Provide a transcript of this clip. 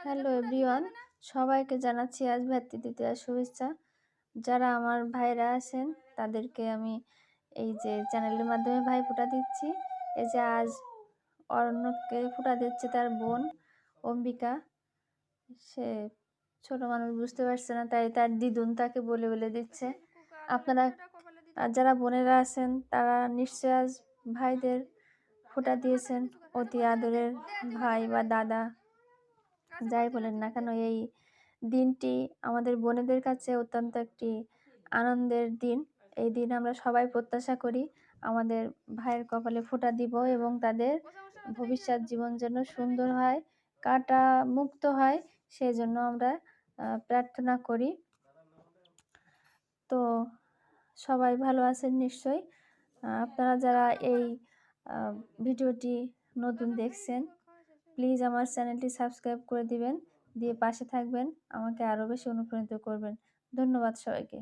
Hello everyone, সবাইকে জানাচ্ছি আজ ভ্রাতৃদ্বিতীয়ার শুভেচ্ছা। যারা আমার ভাইরা আছেন তাদেরকে আমি এই যে চ্যানেলের মাধ্যমে ভাইফোঁটা দিচ্ছি। এই যে আজ অরণ্যকে ফোঁটা দিচ্ছে তার বোন অম্বিকা। সে ছোট মানুষ, বুঝতে পারছে না, তাই তার দিদুন তাকে বলে বলে দিচ্ছে। আপনারা যারা বোনেরা আছেন তারা নিশ্চয় আজ ভাইদের ফোঁটা দিয়েছেন। অতি আদরের ভাই বা দাদা যাই বলেন না কেন, এই দিনটি আমাদের বোনেদের কাছে অত্যন্ত একটি আনন্দের দিন। এই দিন আমরা সবাই প্রত্যাশা করি আমাদের ভাইয়ের কপালে ফোঁটা দিব এবং তাদের ভবিষ্যৎ জীবন যেন সুন্দর হয়, কাঁটা মুক্ত হয়, সেই জন্য আমরা প্রার্থনা করি। তো সবাই ভালো আছেন নিশ্চয়ই। আপনারা যারা এই ভিডিওটি নতুন দেখছেন, প্লিজ আমার চ্যানেলটি সাবস্ক্রাইব করে দিবেন, দিয়ে পাশে থাকবেন, আমাকে আরও বেশি অনুপ্রাণিত করবেন। ধন্যবাদ সবাইকে।